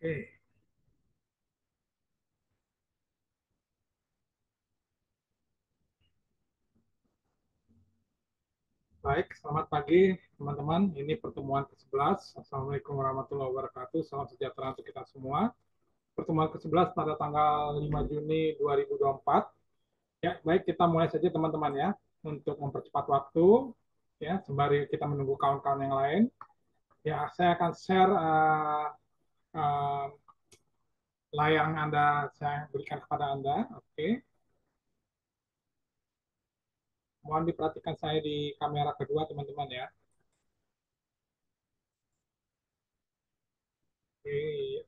Oke, baik. Selamat pagi, teman-teman. Ini pertemuan ke-11. Assalamualaikum warahmatullahi wabarakatuh. Salam sejahtera untuk kita semua. Pertemuan ke-11 pada tanggal 5 Juni 2024. Ya, baik, kita mulai saja teman-teman ya. Untuk mempercepat waktu, ya, sembari kita menunggu kawan-kawan yang lain. Ya, saya akan share uh, layar yang saya berikan kepada Anda. Oke. Mohon diperhatikan saya di kamera kedua, teman-teman ya. Oke.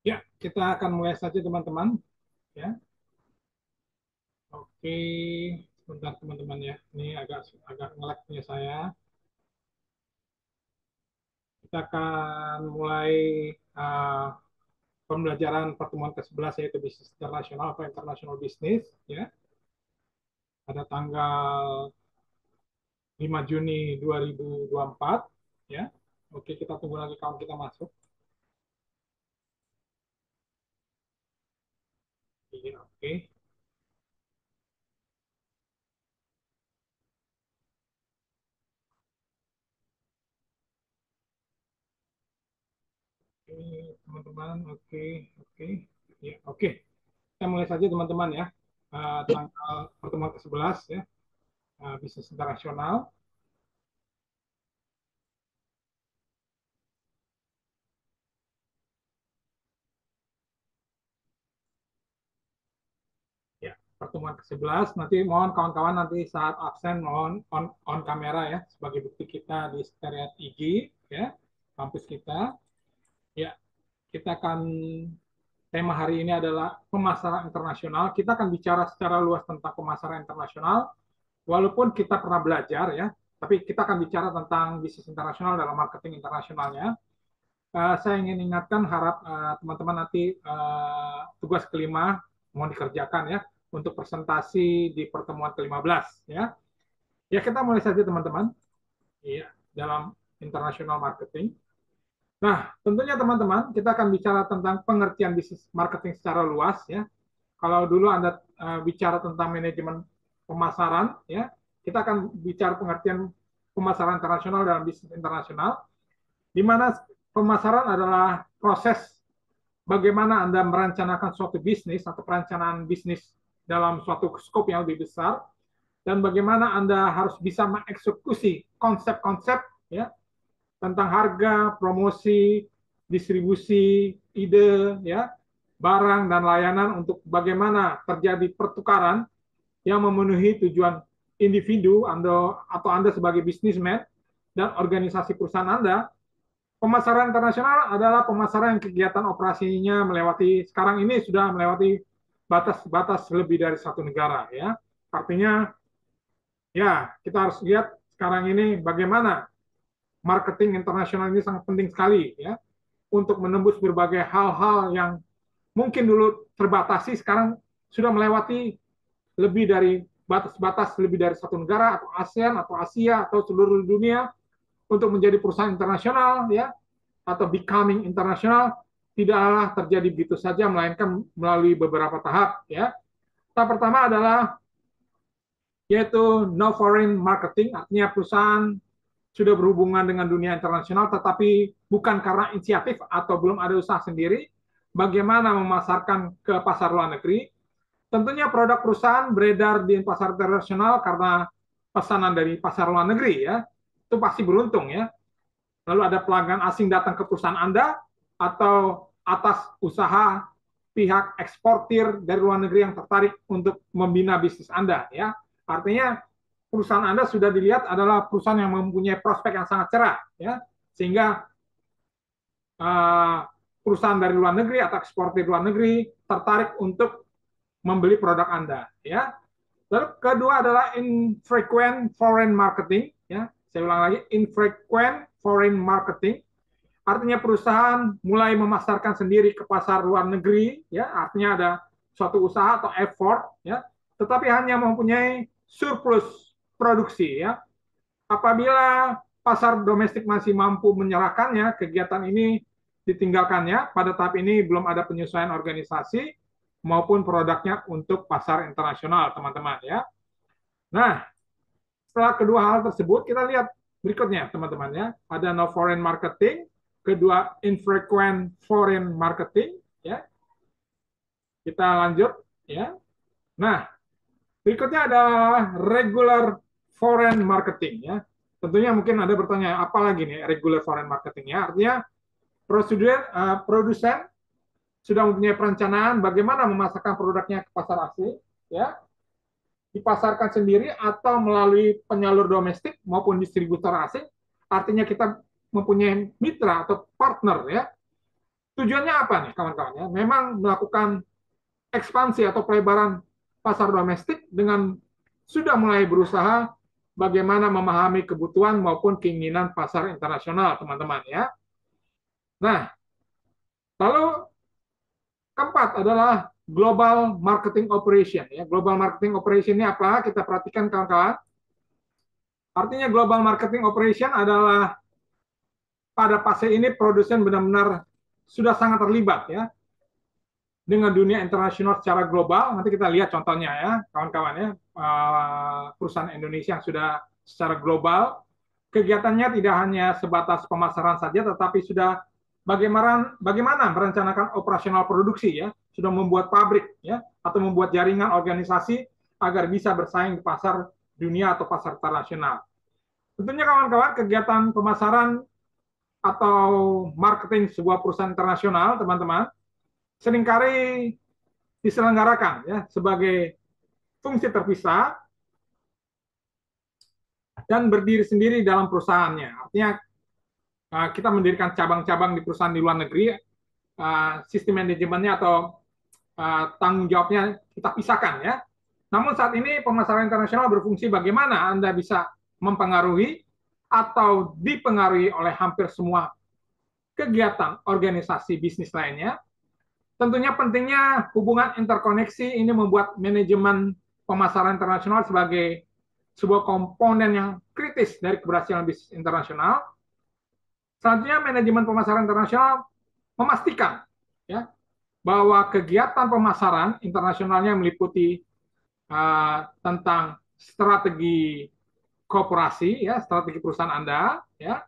Ya, kita akan mulai saja teman-teman. Ya, oke. Sebentar teman-teman ya. Ini agak agak nge-lag punya saya. Kita akan mulai uh, pembelajaran pertemuan ke-11 yaitu bisnis internasional atau international business ya pada tanggal 5 Juni 2024 ya. Oke, kita tunggu lagi kawan kita masuk. Iya, oke. Oke, teman-teman, oke, oke. Ya, oke. Kita mulai saja teman-teman ya. Tanggal pertemuan ke-11 ya, bisnis internasional. Ya, pertemuan ke-11 nanti mohon kawan-kawan nanti saat absen mohon on kamera ya sebagai bukti kita di sekretariat IG ya kampus kita. Ya, kita akan tema hari ini adalah pemasaran internasional. Kita akan bicara secara luas tentang pemasaran internasional walaupun kita pernah belajar ya, tapi kita akan bicara tentang bisnis internasional dalam marketing internasionalnya. Saya ingin ingatkan harap teman-teman nanti tugas kelima mohon dikerjakan ya untuk presentasi di pertemuan ke-15 ya. Ya kita mulai saja teman-teman. Iya, dalam international marketing. Nah, tentunya teman-teman kita akan bicara tentang pengertian bisnis marketing secara luas ya. Kalau dulu Anda bicara tentang manajemen pemasaran ya, kita akan bicara pengertian pemasaran internasional dalam bisnis internasional di mana pemasaran adalah proses bagaimana Anda merencanakan suatu bisnis atau perencanaan bisnis dalam suatu skop yang lebih besar dan bagaimana Anda harus bisa mengeksekusi konsep-konsep ya tentang harga, promosi, distribusi, ide ya, barang dan layanan untuk bagaimana terjadi pertukaran yang memenuhi tujuan individu Anda atau Anda sebagai bisnismen dan organisasi perusahaan Anda. Pemasaran internasional adalah pemasaran yang kegiatan operasinya melewati sekarang ini sudah melewati batas-batas lebih dari satu negara ya. Artinya ya kita harus lihat sekarang ini bagaimana marketing internasional ini sangat penting sekali ya untuk menembus berbagai hal-hal yang mungkin dulu terbatasi sekarang sudah melewati lebih dari batas-batas lebih dari satu negara atau ASEAN atau Asia atau seluruh dunia untuk menjadi perusahaan internasional ya atau becoming internasional tidaklah terjadi begitu saja melainkan melalui beberapa tahap ya. Tahap pertama adalah yaitu no foreign marketing, artinya perusahaan sudah berhubungan dengan dunia internasional tetapi bukan karena inisiatif atau belum ada usaha sendiri bagaimana memasarkan ke pasar luar negeri. Tentunya produk perusahaan beredar di pasar internasional karena pesanan dari pasar luar negeri ya. Itu pasti beruntung ya. Lalu ada pelanggan asing datang ke perusahaan Anda atau atas usaha pihak eksportir dari luar negeri yang tertarik untuk membina bisnis Anda ya. Artinya perusahaan Anda sudah dilihat adalah perusahaan yang mempunyai prospek yang sangat cerah ya. Sehingga uh, perusahaan dari luar negeri atau eksportir luar negeri tertarik untuk membeli produk Anda ya. Lalu kedua adalah infrequent foreign marketing ya. Saya ulang lagi, infrequent foreign marketing. Artinya perusahaan mulai memasarkan sendiri ke pasar luar negeri, ya, artinya ada suatu usaha atau effort, ya, tetapi hanya mempunyai surplus produksi, ya. Apabila pasar domestik masih mampu menyerahkannya, kegiatan ini ditinggalkannya. Pada tahap ini belum ada penyesuaian organisasi maupun produknya untuk pasar internasional, teman-teman ya. Nah, setelah kedua hal tersebut, kita lihat berikutnya, teman-teman ya. Ada no foreign marketing, kedua infrequent foreign marketing ya. Kita lanjut ya. Nah, berikutnya adalah regular foreign marketing ya. Tentunya mungkin ada bertanya apa lagi nih regular foreign marketing ya. Artinya produsen sudah mempunyai perencanaan bagaimana memasarkan produknya ke pasar asing ya, dipasarkan sendiri atau melalui penyalur domestik maupun distributor asing. Artinya kita mempunyai mitra atau partner ya. Tujuannya apa nih kawan-kawan ya? Memang melakukan ekspansi atau pelebaran pasar domestik dengan sudah mulai berusaha bagaimana memahami kebutuhan maupun keinginan pasar internasional, teman-teman ya. Nah, lalu keempat adalah global marketing operation ya. Global marketing operation ini apa? Kita perhatikan kawan-kawan. Artinya global marketing operation adalah pada fase ini produsen benar-benar sudah sangat terlibat ya dengan dunia internasional secara global. Nanti kita lihat contohnya ya, kawan-kawan ya, perusahaan Indonesia yang sudah secara global, kegiatannya tidak hanya sebatas pemasaran saja, tetapi sudah bagaimana merencanakan operasional produksi ya, sudah membuat pabrik ya, atau membuat jaringan organisasi agar bisa bersaing di pasar dunia atau pasar internasional. Tentunya kawan-kawan, kegiatan pemasaran atau marketing sebuah perusahaan internasional, teman-teman, seringkali diselenggarakan ya sebagai fungsi terpisah dan berdiri sendiri dalam perusahaannya. Artinya kita mendirikan cabang-cabang di perusahaan di luar negeri, sistem manajemennya atau tanggung jawabnya kita pisahkan ya. Namun saat ini pemasaran internasional berfungsi bagaimana Anda bisa mempengaruhi atau dipengaruhi oleh hampir semua kegiatan organisasi bisnis lainnya. Tentunya pentingnya hubungan interkoneksi ini membuat manajemen pemasaran internasional sebagai sebuah komponen yang kritis dari keberhasilan bisnis internasional. Selanjutnya, manajemen pemasaran internasional memastikan ya, bahwa kegiatan pemasaran internasionalnya meliputi tentang strategi korporasi, ya, strategi perusahaan Anda, ya,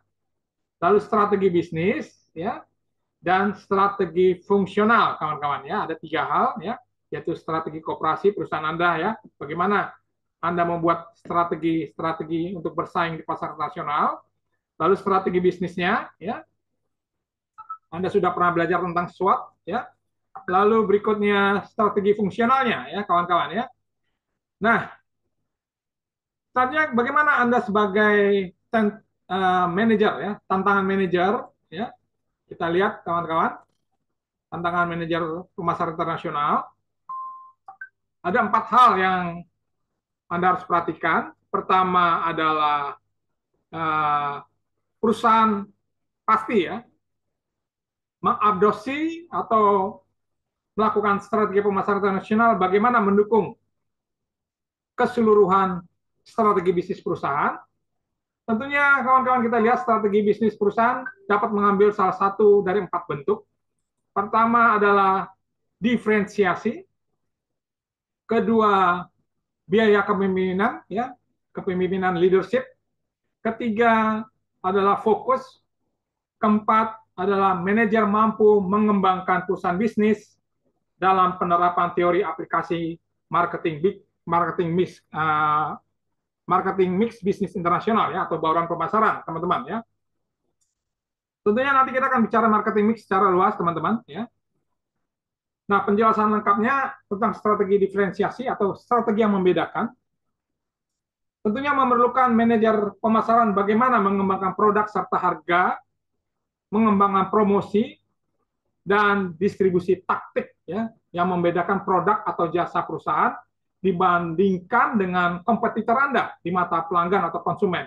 lalu strategi bisnis, ya, dan strategi fungsional, kawan-kawan ya. Ada 3 hal ya, yaitu strategi koperasi perusahaan Anda ya. Bagaimana Anda membuat strategi untuk bersaing di pasar nasional, lalu strategi bisnisnya ya. Anda sudah pernah belajar tentang SWOT ya. Lalu berikutnya strategi fungsionalnya ya, kawan-kawan ya. Nah, selanjutnya bagaimana Anda sebagai manajer ya, tantangan manajer ya. Kita lihat kawan-kawan, tantangan manajer pemasaran internasional. Ada 4 hal yang Anda harus perhatikan. Pertama adalah perusahaan pasti ya mengadopsi atau melakukan strategi pemasaran internasional, bagaimana mendukung keseluruhan strategi bisnis perusahaan. Tentunya kawan-kawan kita lihat strategi bisnis perusahaan dapat mengambil salah satu dari 4 bentuk. Pertama adalah diferensiasi, kedua biaya kepemimpinan, ya, kepemimpinan leadership, ketiga adalah fokus, keempat adalah manajer mampu mengembangkan perusahaan bisnis dalam penerapan teori aplikasi marketing mix bisnis internasional ya, atau bauran pemasaran, teman-teman ya. Tentunya nanti kita akan bicara marketing mix secara luas, teman-teman ya. Nah, penjelasan lengkapnya tentang strategi diferensiasi atau strategi yang membedakan tentunya memerlukan manajer pemasaran bagaimana mengembangkan produk serta harga, mengembangkan promosi dan distribusi taktik ya yang membedakan produk atau jasa perusahaan dibandingkan dengan kompetitor Anda di mata pelanggan atau konsumen.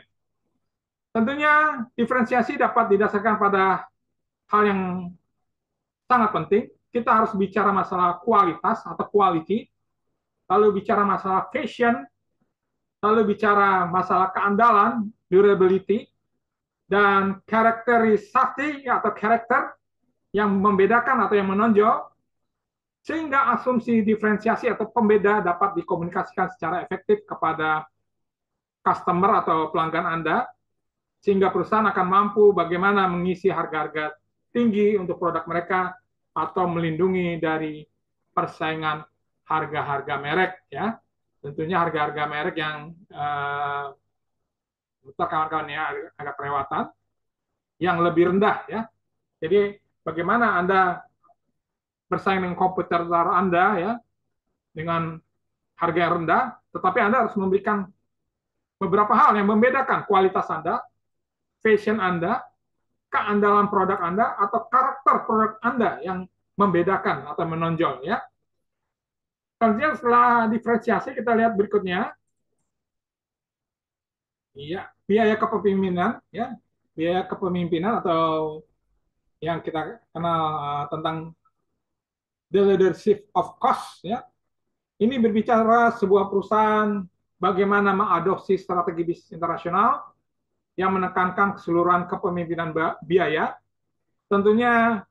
Tentunya diferensiasi dapat didasarkan pada hal yang sangat penting. Kita harus bicara masalah kualitas atau quality, lalu bicara masalah fashion, lalu bicara masalah keandalan, durability, dan karakterisasi atau karakter yang membedakan atau yang menonjol, sehingga asumsi diferensiasi atau pembeda dapat dikomunikasikan secara efektif kepada customer atau pelanggan Anda, sehingga perusahaan akan mampu bagaimana mengisi harga-harga tinggi untuk produk mereka atau melindungi dari persaingan harga-harga merek, ya. Tentunya harga-harga merek yang untuk kawan-kawan ya agak kelewatan, yang lebih rendah, ya. Jadi bagaimana Anda bersaing dengan kompetitor Anda, ya, dengan harga yang rendah, tetapi Anda harus memberikan beberapa hal yang membedakan kualitas Anda, fashion Anda, keandalan produk Anda, atau karakter produk Anda yang membedakan atau menonjol, ya. Kemudian setelah diferensiasi kita lihat berikutnya, ya, biaya kepemimpinan, ya, biaya kepemimpinan atau yang kita kenal tentang the leadership of cost, ya. Ini berbicara sebuah perusahaan bagaimana mengadopsi strategi bisnis internasional yang menekankan keseluruhan kepemimpinan biaya, tentunya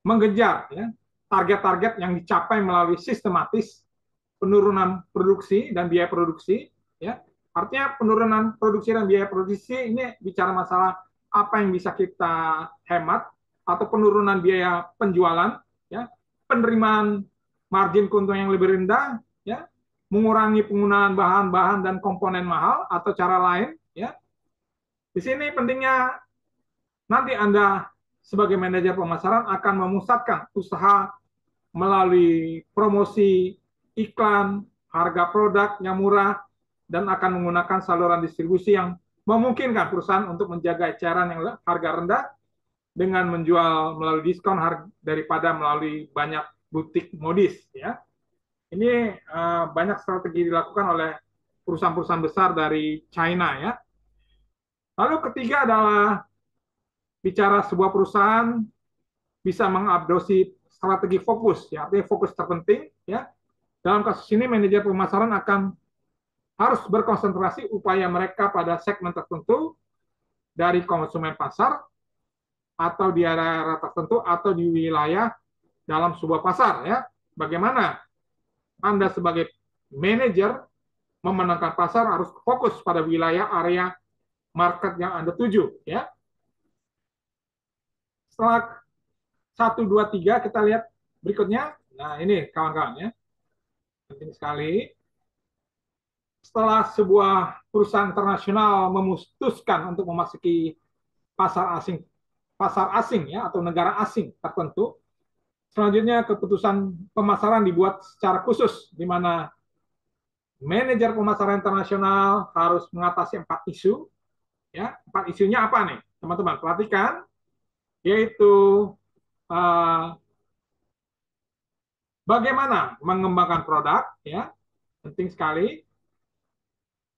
mengejar, ya, target-target yang dicapai melalui sistematis penurunan produksi dan biaya produksi, ya. Artinya penurunan produksi dan biaya produksi ini bicara masalah apa yang bisa kita hemat, atau penurunan biaya penjualan, ya, penerimaan margin keuntungan yang lebih rendah, ya, mengurangi penggunaan bahan-bahan dan komponen mahal, atau cara lain, ya. Di sini pentingnya nanti Anda sebagai manajer pemasaran akan memusatkan usaha melalui promosi, iklan, harga produk yang murah, dan akan menggunakan saluran distribusi yang memungkinkan perusahaan untuk menjaga eceran yang harga rendah dengan menjual melalui diskon daripada melalui banyak butik modis, ya. Ini banyak strategi dilakukan oleh perusahaan-perusahaan besar dari China, ya. Lalu ketiga adalah bicara sebuah perusahaan bisa mengadopsi strategi fokus, ya, artinya fokus terpenting, ya. Dalam kasus ini manajer pemasaran akan harus berkonsentrasi upaya mereka pada segmen tertentu dari konsumen pasar, atau di area tertentu, atau di wilayah dalam sebuah pasar, ya. Bagaimana Anda sebagai manajer memenangkan pasar harus fokus pada wilayah area market yang Anda tuju, ya. Setelah 1, 2, 3 kita lihat berikutnya. Nah, ini kawan-kawan, ya. Penting sekali. Setelah sebuah perusahaan internasional memutuskan untuk memasuki pasar asing, ya, atau negara asing tertentu, selanjutnya keputusan pemasaran dibuat secara khusus, di mana manajer pemasaran internasional harus mengatasi 4 isu, ya. 4 isunya apa nih, teman-teman? Perhatikan, yaitu bagaimana mengembangkan produk, ya, penting sekali.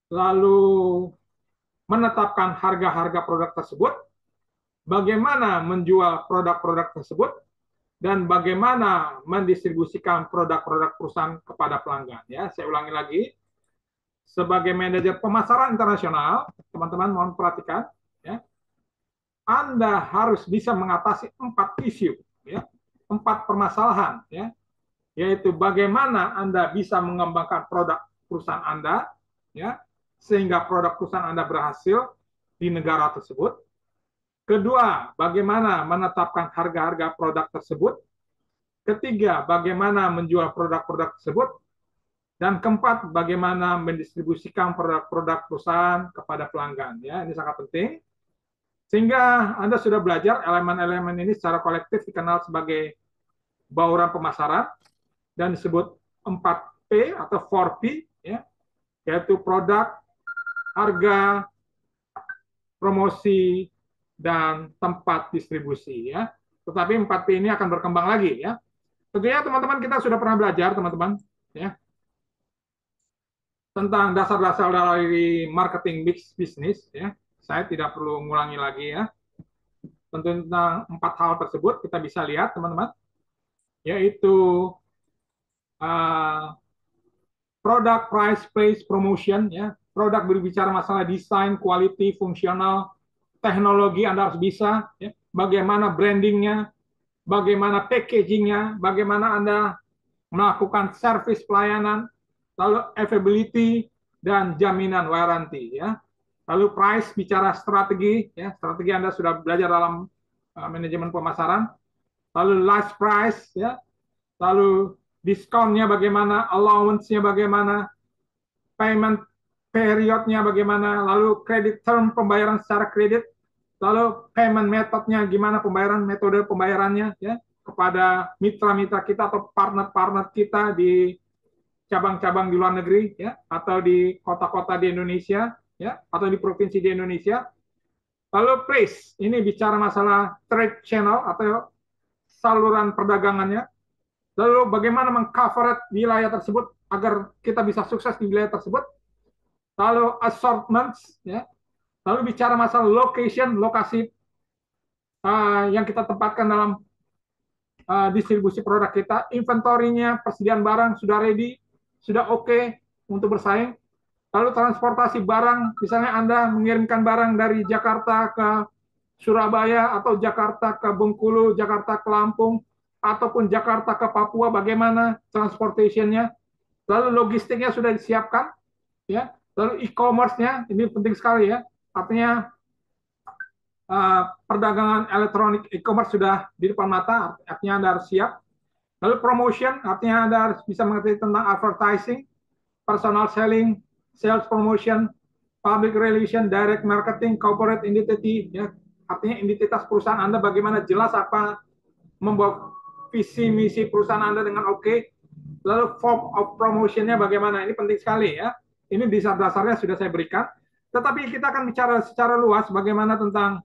Lalu menetapkan harga-harga produk tersebut, bagaimana menjual produk-produk tersebut, dan bagaimana mendistribusikan produk-produk perusahaan kepada pelanggan, ya. Saya ulangi lagi. Sebagai manajer pemasaran internasional, teman-teman mohon perhatikan, ya. Anda harus bisa mengatasi 4 isu, ya. 4 permasalahan, ya. Yaitu bagaimana Anda bisa mengembangkan produk perusahaan Anda, ya, sehingga produk perusahaan Anda berhasil di negara tersebut. Kedua, bagaimana menetapkan harga-harga produk tersebut. Ketiga, bagaimana menjual produk-produk tersebut. Dan keempat, bagaimana mendistribusikan produk-produk perusahaan kepada pelanggan. Ya, ini sangat penting. Sehingga Anda sudah belajar elemen-elemen ini secara kolektif dikenal sebagai bauran pemasaran dan disebut 4P atau 4P, ya, yaitu produk, harga, promosi, dan tempat distribusi, ya. Tetapi 4P ini akan berkembang lagi, ya. Tentunya teman-teman kita sudah pernah belajar, teman-teman, ya, tentang dasar-dasar dari marketing bisnis, ya. Saya tidak perlu mengulangi lagi, ya. Tentang 4 hal tersebut kita bisa lihat, teman-teman, yaitu produk, price, place, promotion, ya. Produk berbicara masalah desain, quality, fungsional, teknologi Anda harus bisa, ya. Bagaimana brandingnya, bagaimana packagingnya, bagaimana Anda melakukan service pelayanan, lalu availability dan jaminan warranty, ya. Lalu price, bicara strategi, ya, strategi Anda sudah belajar dalam manajemen pemasaran. Lalu last price, ya, lalu diskonnya bagaimana, allowance-nya bagaimana, payment periodnya bagaimana, lalu kredit term pembayaran secara kredit, lalu payment metodnya gimana, pembayaran metode pembayarannya, ya, kepada mitra-mitra kita atau partner-partner kita di cabang-cabang di luar negeri, ya, atau di kota-kota di Indonesia, ya, atau di provinsi di Indonesia. Lalu price, ini bicara masalah trade channel atau saluran perdagangannya. Lalu bagaimana mengcover wilayah tersebut agar kita bisa sukses di wilayah tersebut. Lalu assortments, ya. Lalu bicara masalah location, lokasi yang kita tempatkan dalam distribusi produk kita, inventorinya, persediaan barang sudah ready, sudah oke untuk bersaing. Lalu transportasi barang, misalnya Anda mengirimkan barang dari Jakarta ke Surabaya atau Jakarta ke Bengkulu, Jakarta ke Lampung, ataupun Jakarta ke Papua, bagaimana transportation-nya. Lalu logistiknya sudah disiapkan, ya. Lalu e-commerce-nya, ini penting sekali, ya. Artinya perdagangan elektronik e-commerce sudah di depan mata, artinya Anda harus siap. Lalu promotion, artinya Anda harus bisa mengerti tentang advertising, personal selling, sales promotion, public relation, direct marketing, corporate identity, ya. Artinya identitas perusahaan Anda bagaimana jelas apa membawa visi misi perusahaan Anda dengan oke. Lalu form of promotion-nya bagaimana, ini penting sekali, ya. Ini dasar-dasarnya sudah saya berikan. Tetapi kita akan bicara secara luas bagaimana tentang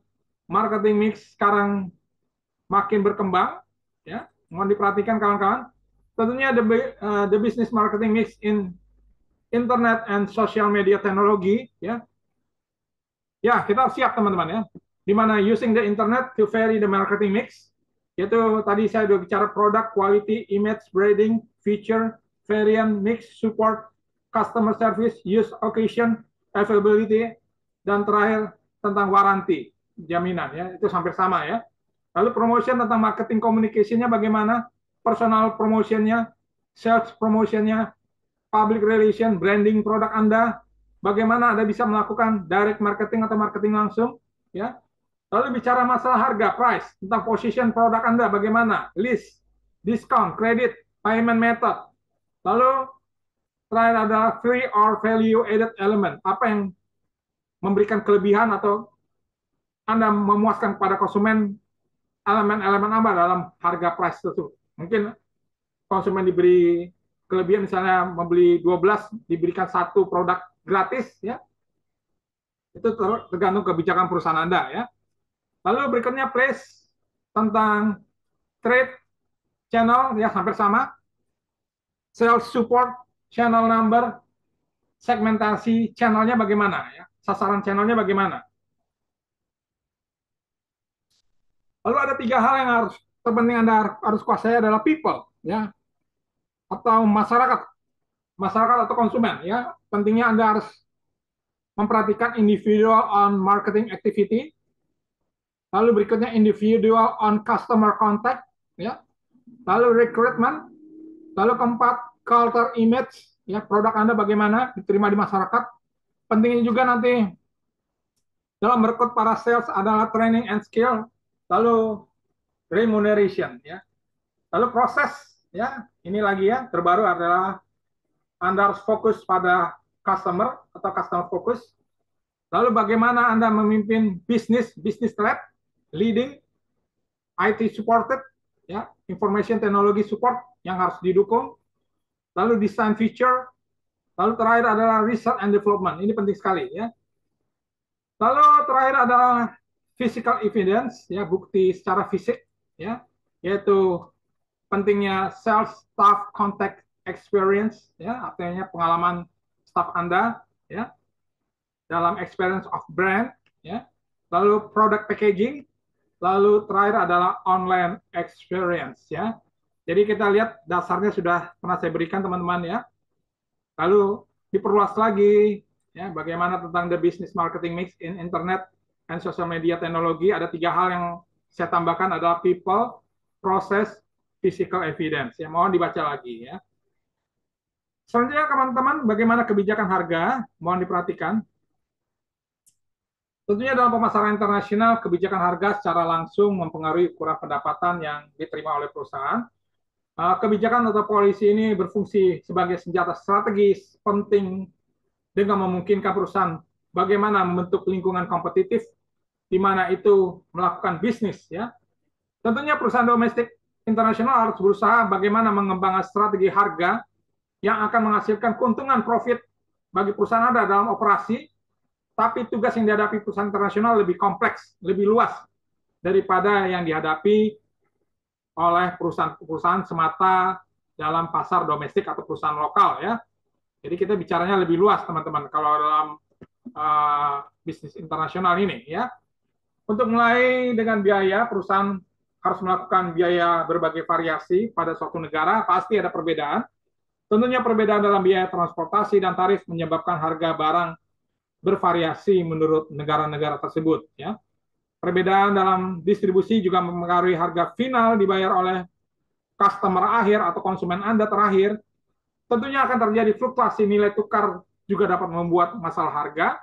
marketing mix sekarang makin berkembang, ya. Mohon diperhatikan kawan-kawan. Tentunya the business marketing mix in internet and social media technology, ya. Ya, kita harus siap teman-teman, ya. Di mana using the internet to vary the marketing mix, yaitu tadi saya sudah bicara product, quality, image, branding, feature, variant, mix, support, customer service, use occasion, availability, dan terakhir tentang warranty, jaminan, ya. Itu hampir sama, ya. Lalu promotion tentang marketing communication-nya bagaimana, personal promotion-nya, sales promotion-nya, public relation, branding produk Anda, bagaimana Anda bisa melakukan direct marketing atau marketing langsung, ya. Lalu bicara masalah harga, price, tentang position produk Anda, bagaimana, list, discount, credit, payment method. Lalu terakhir adalah free or value added element, apa yang memberikan kelebihan atau Anda memuaskan kepada konsumen elemen-elemen apa dalam harga price tersebut. Mungkin konsumen diberi kelebihan, misalnya membeli 12 diberikan satu produk gratis, ya. Itu tergantung kebijakan perusahaan Anda, ya. Lalu berikutnya place tentang trade channel, ya, hampir sama. Sales support, channel number, segmentasi channelnya bagaimana, ya. Sasaran channelnya bagaimana. Lalu ada 3 hal yang harus terpenting Anda harus kuasai adalah people, ya, atau masyarakat atau konsumen, ya. Pentingnya Anda harus memperhatikan individual on marketing activity, lalu berikutnya individual on customer contact, ya. Lalu recruitment, lalu keempat culture image, ya, produk Anda bagaimana diterima di masyarakat. Pentingnya juga nanti dalam merekrut para sales adalah training and skill, lalu remuneration, ya. Lalu proses, ya, ini lagi, ya, terbaru adalah Anda harus fokus pada customer atau customer focus. Lalu bagaimana Anda memimpin bisnis lab, leading, IT supported, ya, information technology support yang harus didukung. Lalu design feature, lalu terakhir adalah research and development. Ini penting sekali, ya. Lalu terakhir adalah physical evidence, ya, bukti secara fisik, ya, yaitu pentingnya sales staff contact experience, ya, artinya pengalaman staff Anda, ya, dalam experience of brand, ya. Lalu product packaging, lalu terakhir adalah online experience, ya. Jadi kita lihat dasarnya sudah pernah saya berikan teman-teman, ya. Lalu diperluas lagi, ya, bagaimana tentang the business marketing mix in internet and social media teknologi, ada 3 hal yang saya tambahkan adalah people, process, physical evidence. Ya, mohon dibaca lagi ya. Selanjutnya teman-teman, bagaimana kebijakan harga? Mohon diperhatikan. Tentunya dalam pemasaran internasional, kebijakan harga secara langsung mempengaruhi ukuran pendapatan yang diterima oleh perusahaan. Kebijakan atau polisi ini berfungsi sebagai senjata strategis penting dengan memungkinkan perusahaan bagaimana membentuk lingkungan kompetitif di mana itu melakukan bisnis ya. Tentunya perusahaan domestik internasional harus berusaha bagaimana mengembangkan strategi harga yang akan menghasilkan keuntungan profit bagi perusahaan ada dalam operasi, tapi tugas yang dihadapi perusahaan internasional lebih kompleks, lebih luas daripada yang dihadapi oleh perusahaan-perusahaan semata dalam pasar domestik atau perusahaan lokal ya. Jadi kita bicaranya lebih luas teman-teman kalau dalam bisnis internasional ini ya. Untuk mulai dengan biaya, perusahaan harus melakukan biaya berbagai variasi pada suatu negara, pasti ada perbedaan. Tentunya perbedaan dalam biaya transportasi dan tarif menyebabkan harga barang bervariasi menurut negara-negara tersebut ya. Perbedaan dalam distribusi juga mempengaruhi harga final dibayar oleh customer akhir atau konsumen Anda terakhir. Tentunya akan terjadi fluktuasi nilai tukar juga dapat membuat masalah harga.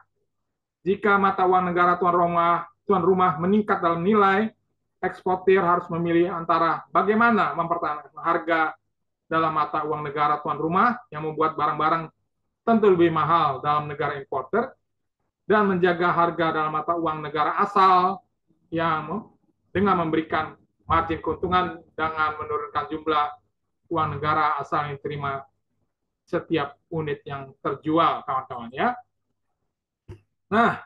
Jika mata uang negara tuan rumah meningkat dalam nilai, eksportir harus memilih antara bagaimana mempertahankan harga dalam mata uang negara tuan rumah yang membuat barang-barang tentu lebih mahal dalam negara importer dan menjaga harga dalam mata uang negara asal yang dengan memberikan margin keuntungan dengan menurunkan jumlah uang negara asal yang diterima setiap unit yang terjual, kawan-kawan ya. Nah,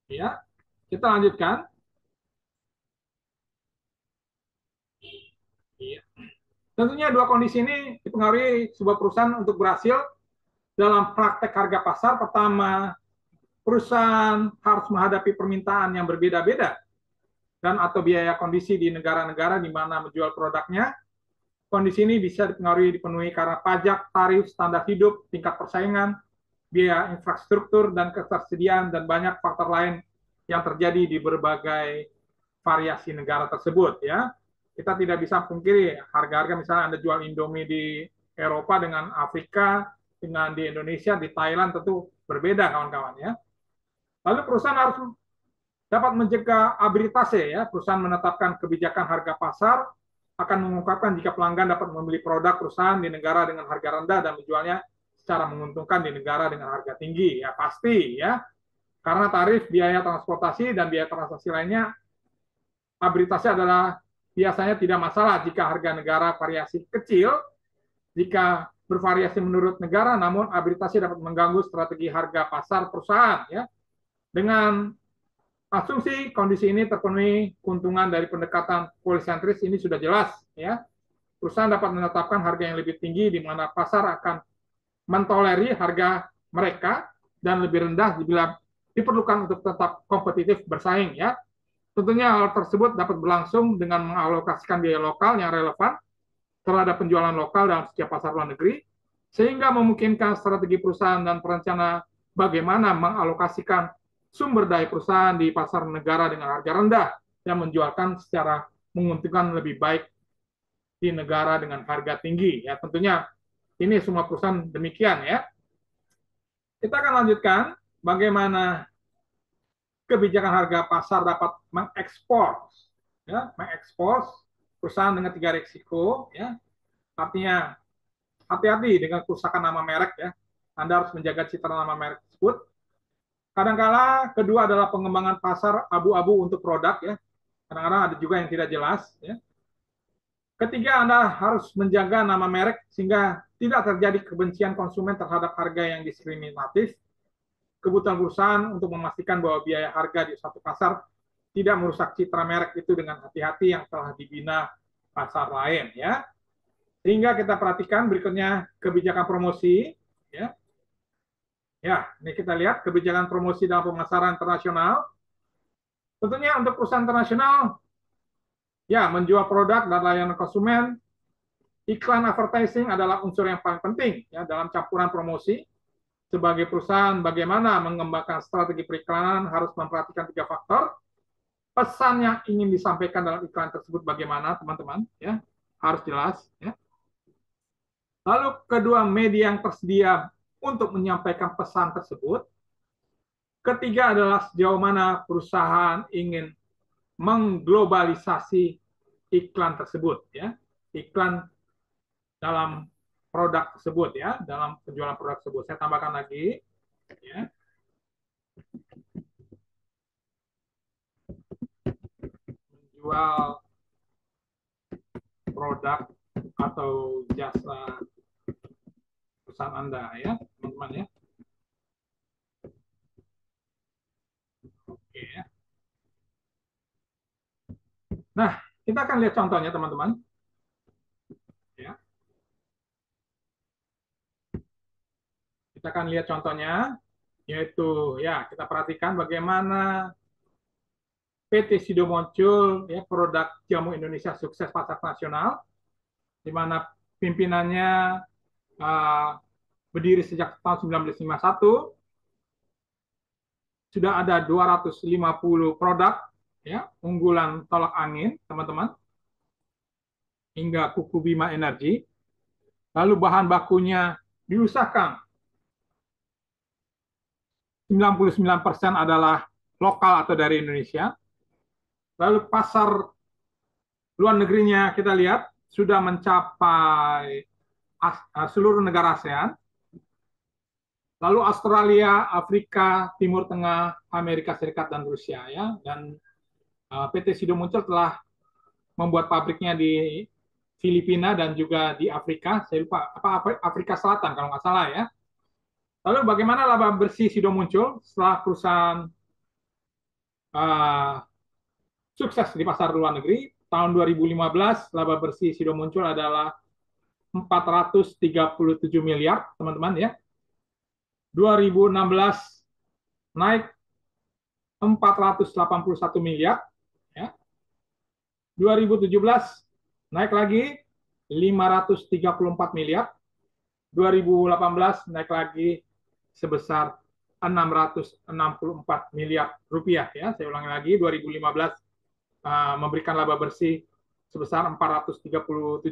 ya, kita lanjutkan. Ya. Tentunya dua kondisi ini dipengaruhi sebuah perusahaan untuk berhasil dalam praktek harga pasar. Pertama, perusahaan harus menghadapi permintaan yang berbeda-beda dan atau biaya kondisi di negara-negara di mana menjual produknya. Kondisi ini bisa dipenuhi karena pajak, tarif, standar hidup, tingkat persaingan, biaya infrastruktur dan ketersediaan dan banyak faktor lain yang terjadi di berbagai variasi negara tersebut ya. Kita tidak bisa pungkiri harga-harga misalnya Anda jual Indomie di Eropa dengan Afrika, dengan di Indonesia, di Thailand tentu berbeda kawan-kawan ya. Lalu perusahaan harus dapat mencegah arbitrase ya. Perusahaan menetapkan kebijakan harga pasar akan mengungkapkan jika pelanggan dapat membeli produk perusahaan di negara dengan harga rendah dan menjualnya secara menguntungkan di negara dengan harga tinggi ya pasti ya. Karena tarif, biaya transportasi dan biaya transaksi lainnya arbitrase adalah biasanya tidak masalah jika harga negara variasi kecil, jika bervariasi menurut negara, namun arbitrase dapat mengganggu strategi harga pasar perusahaan. Ya. Dengan asumsi kondisi ini terpenuhi, keuntungan dari pendekatan polisentris ini sudah jelas. Ya. Perusahaan dapat menetapkan harga yang lebih tinggi di mana pasar akan mentoleri harga mereka dan lebih rendah bila diperlukan untuk tetap kompetitif bersaing. Ya. Tentunya hal tersebut dapat berlangsung dengan mengalokasikan biaya lokal yang relevan terhadap penjualan lokal dalam setiap pasar luar negeri, sehingga memungkinkan strategi perusahaan dan perencana bagaimana mengalokasikan sumber daya perusahaan di pasar negara dengan harga rendah yang menjualkan secara menguntungkan lebih baik di negara dengan harga tinggi. Ya, tentunya ini semua perusahaan demikian ya. Kita akan lanjutkan bagaimana kebijakan harga pasar dapat mengekspor perusahaan dengan 3 risiko ya. Artinya hati-hati dengan kerusakan nama merek ya. Anda harus menjaga citra nama merek tersebut. Kadang-kala kedua adalah pengembangan pasar abu-abu untuk produk ya. Kadang-kadang ada juga yang tidak jelas ya. Ketiga, Anda harus menjaga nama merek sehingga tidak terjadi kebencian konsumen terhadap harga yang diskriminatif. Kebutuhan perusahaan untuk memastikan bahwa biaya harga di suatu pasar tidak merusak citra merek itu dengan hati-hati yang telah dibina pasar lain ya. Sehingga kita perhatikan berikutnya kebijakan promosi ya. Ya, ini kita lihat kebijakan promosi dalam pemasaran internasional. Tentunya untuk perusahaan internasional ya menjual produk dan layanan konsumen, iklan advertising adalah unsur yang paling penting ya dalam campuran promosi. sebagai perusahaan bagaimana mengembangkan strategi periklanan harus memperhatikan 3 faktor. Pesan yang ingin disampaikan dalam iklan tersebut bagaimana, teman-teman, ya, harus jelas, ya. Lalu kedua, media yang tersedia untuk menyampaikan pesan tersebut. Ketiga adalah sejauh mana perusahaan ingin mengglobalisasi iklan tersebut, ya, iklan dalam produk tersebut, ya, dalam penjualan produk tersebut. Saya tambahkan lagi, ya, menjual produk atau jasa perusahaan Anda, ya, teman-teman, ya. Oke, ya. Nah, kita akan lihat contohnya, teman-teman. Ya. Kita akan lihat contohnya, yaitu ya kita perhatikan bagaimana PT Sido muncul, ya, produk jamu Indonesia sukses pasar nasional, di mana pimpinannya berdiri sejak tahun 1951, sudah ada 250 produk, ya, unggulan tolak angin, teman-teman, hingga kuku Bima Energi. Lalu bahan bakunya diusahakan 99% adalah lokal atau dari Indonesia. Lalu pasar luar negerinya kita lihat sudah mencapai seluruh negara ASEAN. Lalu Australia, Afrika, Timur Tengah, Amerika Serikat, dan Rusia, ya. Dan PT Sido muncul telah membuat pabriknya di Filipina dan juga di Afrika. Saya lupa apa, Afrika Selatan kalau nggak salah, ya. Lalu bagaimana laba bersih Sido muncul setelah perusahaan uh, sukses di pasar luar negeri? Tahun 2015 laba bersih Sido muncul adalah 437 miliar, teman-teman, ya. 2016 naik 481 miliar, ya. 2017 naik lagi 534 miliar. 2018 naik lagi sebesar 664 miliar rupiah, ya. Saya ulangi lagi, 2015 memberikan laba bersih sebesar 437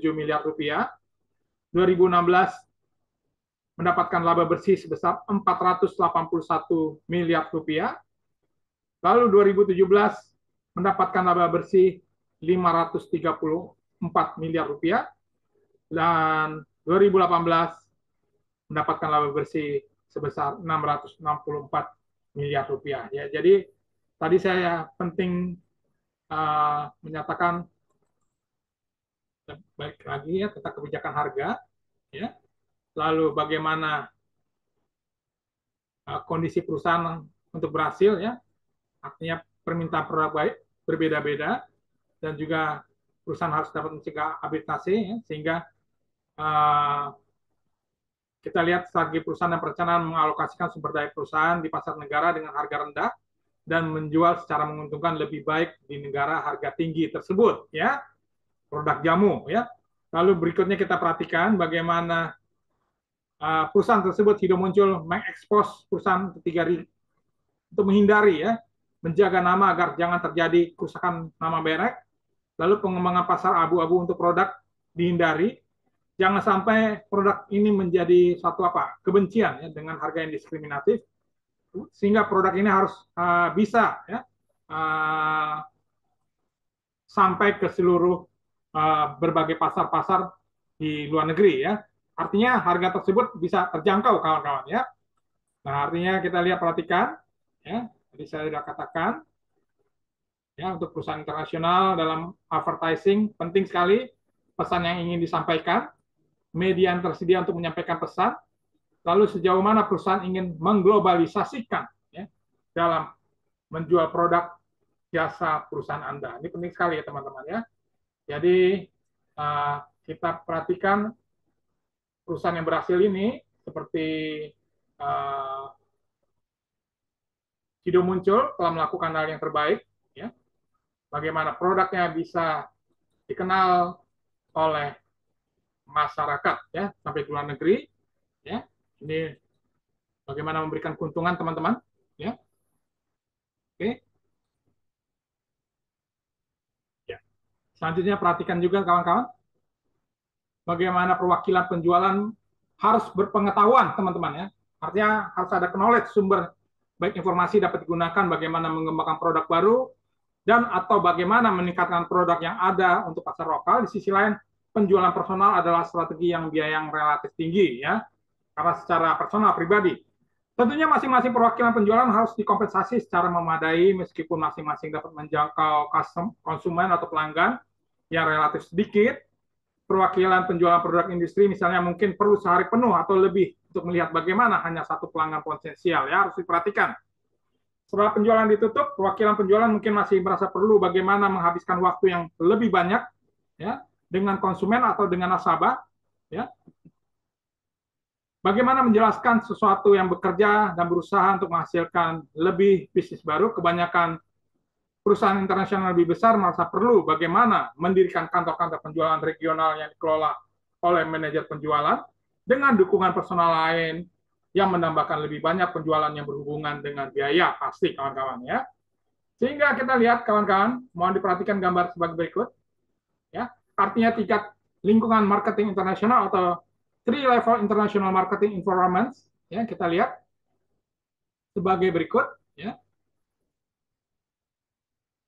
miliar rupiah. 2016 mendapatkan laba bersih sebesar 481 miliar rupiah. Lalu 2017 mendapatkan laba bersih 534 miliar rupiah. Dan 2018 mendapatkan laba bersih sebesar 664 miliar rupiah. Ya, jadi tadi saya penting menyatakan baik lagi, ya, tentang kebijakan harga, ya. Lalu bagaimana kondisi perusahaan untuk berhasil, ya. Artinya permintaan produk baik berbeda-beda, dan juga perusahaan harus dapat mencegah arbitrase, ya, sehingga kita lihat strategi perusahaan dan perencanaan mengalokasikan sumber daya perusahaan di pasar negara dengan harga rendah dan menjual secara menguntungkan lebih baik di negara harga tinggi tersebut, ya, produk jamu, ya. Lalu berikutnya kita perhatikan bagaimana perusahaan tersebut Sido muncul mengekspos perusahaan ketiga untuk menghindari, ya, menjaga nama agar jangan terjadi kerusakan nama merek. Lalu pengembangan pasar abu-abu untuk produk dihindari. Jangan sampai produk ini menjadi satu kebencian, ya, dengan harga yang diskriminatif, sehingga produk ini harus bisa, ya, sampai ke seluruh berbagai pasar-pasar di luar negeri, ya. Artinya harga tersebut bisa terjangkau, kawan-kawan, ya. Nah, artinya kita lihat, perhatikan, ya, tadi saya sudah katakan, ya, untuk perusahaan internasional dalam advertising penting sekali pesan yang ingin disampaikan, media yang tersedia untuk menyampaikan pesan, lalu sejauh mana perusahaan ingin mengglobalisasikan, ya, dalam menjual produk jasa perusahaan Anda. Ini penting sekali, ya, teman-teman, ya. Jadi kita perhatikan perusahaan yang berhasil ini seperti Sido muncul telah melakukan hal yang terbaik, ya. Bagaimana produknya bisa dikenal oleh masyarakat, ya, sampai ke luar negeri, ya. Ini bagaimana memberikan keuntungan teman-teman, ya. Oke. Ya. Selanjutnya perhatikan juga kawan-kawan bagaimana perwakilan penjualan harus berpengetahuan, teman-teman, ya. Artinya harus ada knowledge, sumber baik informasi dapat digunakan bagaimana mengembangkan produk baru dan atau bagaimana meningkatkan produk yang ada untuk pasar lokal. Di sisi lain, penjualan personal adalah strategi yang biaya yang relatif tinggi, ya, karena secara personal pribadi. Tentunya masing-masing perwakilan penjualan harus dikompensasi secara memadai meskipun masing-masing dapat menjangkau konsumen atau pelanggan yang relatif sedikit. Perwakilan penjualan produk industri misalnya mungkin perlu sehari penuh atau lebih untuk melihat bagaimana hanya satu pelanggan potensial, ya, harus diperhatikan. Setelah penjualan ditutup, perwakilan penjualan mungkin masih merasa perlu bagaimana menghabiskan waktu yang lebih banyak, ya, dengan konsumen atau dengan nasabah, ya. Bagaimana menjelaskan sesuatu yang bekerja dan berusaha untuk menghasilkan lebih bisnis baru. Kebanyakan perusahaan internasional lebih besar merasa perlu bagaimana mendirikan kantor-kantor penjualan regional yang dikelola oleh manajer penjualan dengan dukungan personal lain yang menambahkan lebih banyak penjualan yang berhubungan dengan biaya, pasti kawan-kawan, ya. Sehingga kita lihat kawan-kawan, mohon diperhatikan gambar sebagai berikut, ya. Artinya tingkat lingkungan marketing internasional atau three level international marketing environment, ya, kita lihat sebagai berikut, ya,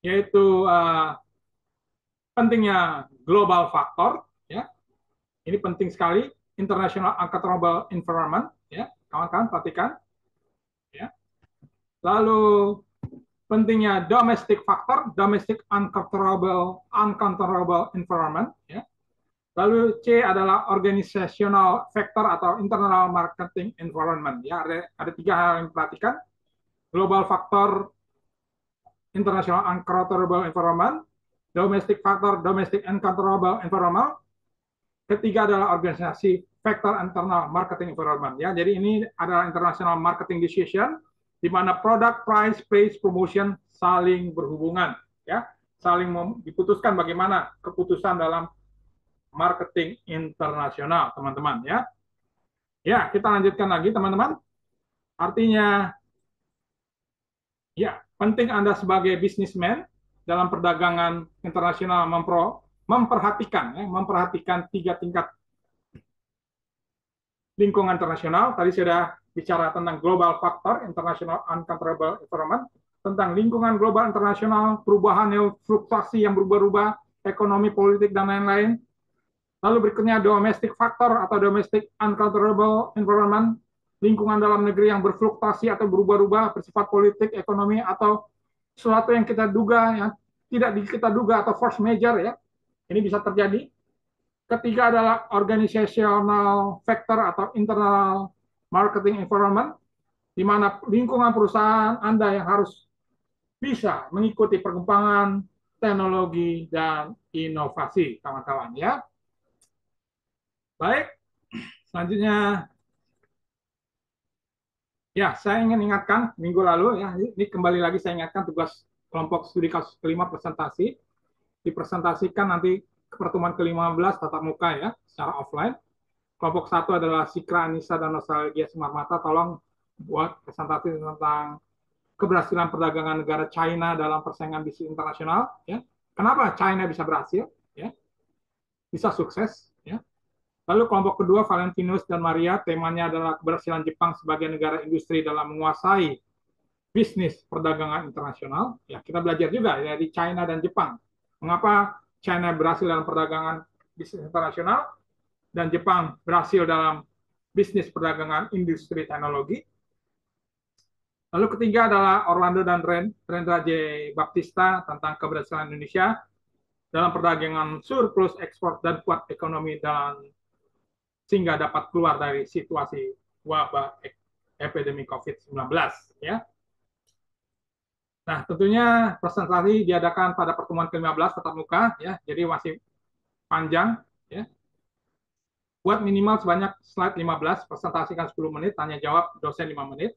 yaitu pentingnya global factor, ya. Ini penting sekali, international uncontrollable environment, ya, kawan-kawan perhatikan, ya. Lalu pentingnya domestic factor, domestic uncontrollable environment, ya. Lalu C adalah organizational factor atau internal marketing environment, ya. Ada tiga hal yang diperhatikan: global factor, international uncontrollable environment; domestic factor, domestic uncontrollable environment; ketiga adalah organisasi factor, internal marketing environment, ya. Jadi ini adalah international marketing decision di mana product, price, place, promotion saling berhubungan, ya, saling diputuskan bagaimana keputusan dalam marketing internasional, teman-teman, ya. Ya, kita lanjutkan lagi, teman-teman. Artinya, ya, penting Anda sebagai bisnismen dalam perdagangan internasional memperhatikan tiga tingkat lingkungan internasional. Tadi sudah bicara tentang global factor, international uncontrollable environment, tentang lingkungan global internasional, perubahan fluktuasi yang berubah-ubah, ekonomi, politik, dan lain-lain. Lalu berikutnya domestic factor atau domestic uncontrollable environment, lingkungan dalam negeri yang berfluktuasi atau berubah-ubah, bersifat politik, ekonomi, atau sesuatu yang kita duga, yang tidak kita duga, atau force major, ya. Ini bisa terjadi. Ketiga adalah organizational factor atau internal marketing environment, di mana lingkungan perusahaan Anda yang harus bisa mengikuti perkembangan teknologi dan inovasi, kawan-kawan, ya. Baik, selanjutnya, ya, saya ingin ingatkan minggu lalu, ya, ini kembali lagi saya ingatkan tugas kelompok studi kasus kelima presentasi, dipresentasikan nanti ke pertemuan ke-15 tatap muka, ya, secara offline. Kelompok satu adalah Sikra, Anissa, dan Nostalgia Simarmata. Tolong buat presentasi tentang keberhasilan perdagangan negara China dalam persaingan bisnis internasional, ya. Kenapa China bisa berhasil, ya, bisa sukses, ya. Lalu kelompok kedua, Valentinus dan Maria, temanya adalah keberhasilan Jepang sebagai negara industri dalam menguasai bisnis perdagangan internasional. Ya, kita belajar juga dari China dan Jepang. Mengapa China berhasil dalam perdagangan bisnis internasional dan Jepang berhasil dalam bisnis perdagangan industri teknologi. Lalu ketiga adalah Orlando dan Rendra J. Baptista tentang keberhasilan Indonesia dalam perdagangan surplus ekspor dan kuat ekonomi dan sehingga dapat keluar dari situasi wabah epidemi COVID-19, ya. Nah, tentunya presentasi diadakan pada pertemuan ke-15 tatap muka, ya. Jadi masih panjang, ya. Buat minimal sebanyak slide 15, presentasikan 10 menit, tanya jawab dosen 5 menit.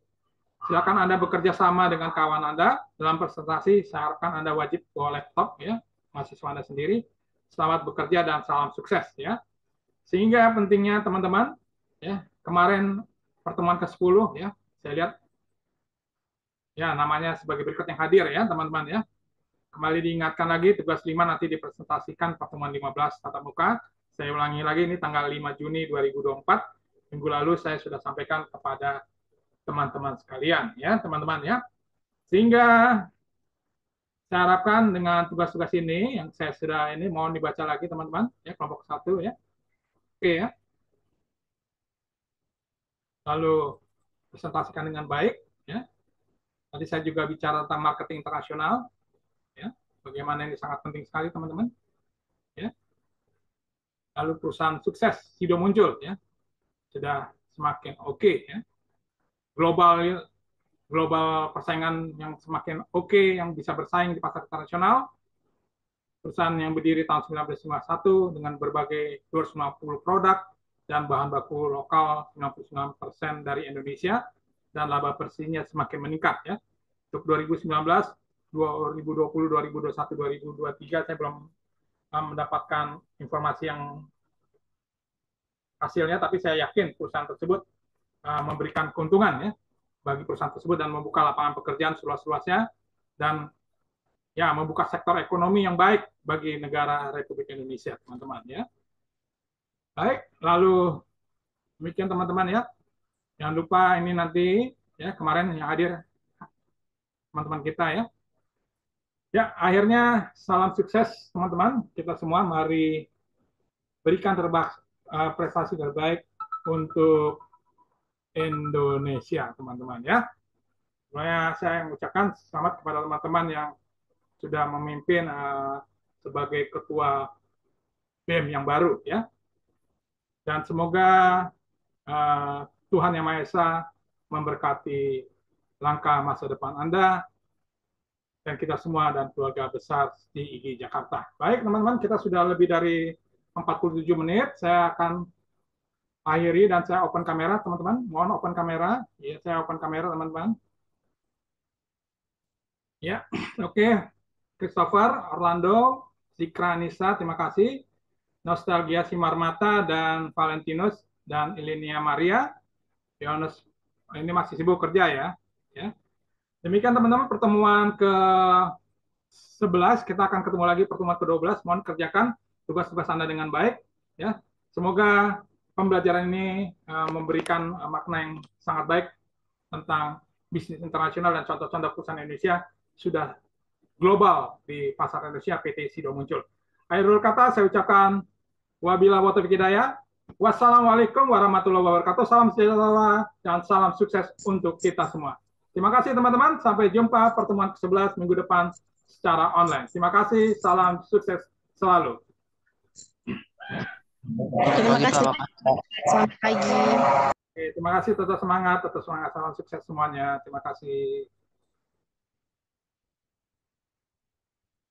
Silakan Anda bekerja sama dengan kawan Anda. Dalam presentasi, saya harapkan Anda wajib bawa laptop, ya, mahasiswa Anda sendiri. Selamat bekerja dan salam sukses, ya. Sehingga pentingnya teman-teman, ya, kemarin pertemuan ke-10, ya, saya lihat ya namanya sebagai berikut yang hadir ya teman-teman ya. Kembali diingatkan lagi tugas 5 nanti dipresentasikan pertemuan 15 tatap muka. Saya ulangi lagi ini tanggal 5 Juni 2024. Minggu lalu saya sudah sampaikan kepada teman-teman sekalian ya teman-teman ya. Sehingga saya harapkan dengan tugas-tugas ini yang saya sudah ini mohon dibaca lagi teman-teman ya kelompok 1 ya. Oke ya. Lalu presentasikan dengan baik ya. Tadi saya juga bicara tentang marketing internasional ya. Bagaimana ini sangat penting sekali teman-teman ya. Lalu perusahaan sukses Sido muncul ya. Sudah semakin oke ya. Global global persaingan yang semakin oke yang bisa bersaing di pasar internasional. Perusahaan yang berdiri tahun 1951 dengan berbagai 250 produk dan bahan baku lokal 99% dari Indonesia dan laba bersihnya semakin meningkat ya. Untuk 2019, 2020, 2021, 2023 saya belum mendapatkan informasi yang hasilnya, tapi saya yakin perusahaan tersebut memberikan keuntungan ya bagi perusahaan tersebut dan membuka lapangan pekerjaan seluas-luasnya dan ya membuka sektor ekonomi yang baik bagi negara Republik Indonesia, teman-teman ya. Baik, lalu demikian teman-teman ya. Jangan lupa ini nanti ya kemarin yang hadir teman-teman kita ya. Ya, akhirnya salam sukses teman-teman. Kita semua mari berikan prestasi terbaik untuk Indonesia, teman-teman ya. Saya mengucapkan selamat kepada teman-teman yang sudah memimpin sebagai ketua BEM yang baru ya. Dan semoga Tuhan Yang Maha Esa memberkati langkah masa depan Anda dan kita semua dan keluarga besar di IGI Jakarta. Baik teman-teman, kita sudah lebih dari 47 menit. Saya akan akhiri dan saya open kamera teman-teman. Mohon open kamera. Ya, saya open kamera teman-teman. Ya, oke. Christopher, Orlando, Zikra Nisa, terima kasih. Nostalgia Simarmata dan Valentinus dan Ilinia Maria. Yohanes ini masih sibuk kerja ya. Ya. Demikian teman-teman pertemuan ke-11, kita akan ketemu lagi pertemuan ke-12. Mohon kerjakan tugas-tugas Anda dengan baik ya. Semoga pembelajaran ini memberikan makna yang sangat baik tentang bisnis internasional dan contoh-contoh perusahaan Indonesia sudah global di pasar Indonesia PT Sido muncul. Akhirul kata saya ucapkan wabillahi taufiq hidayah. Wassalamualaikum warahmatullahi wabarakatuh. Salam sejahtera dan salam sukses untuk kita semua. Terima kasih teman-teman. Sampai jumpa pertemuan ke-11 minggu depan secara online. Terima kasih. Salam sukses selalu. Terima kasih. Selamat pagi. Oke, terima kasih. Tetap semangat. Tetap semangat. Salam sukses semuanya. Terima kasih.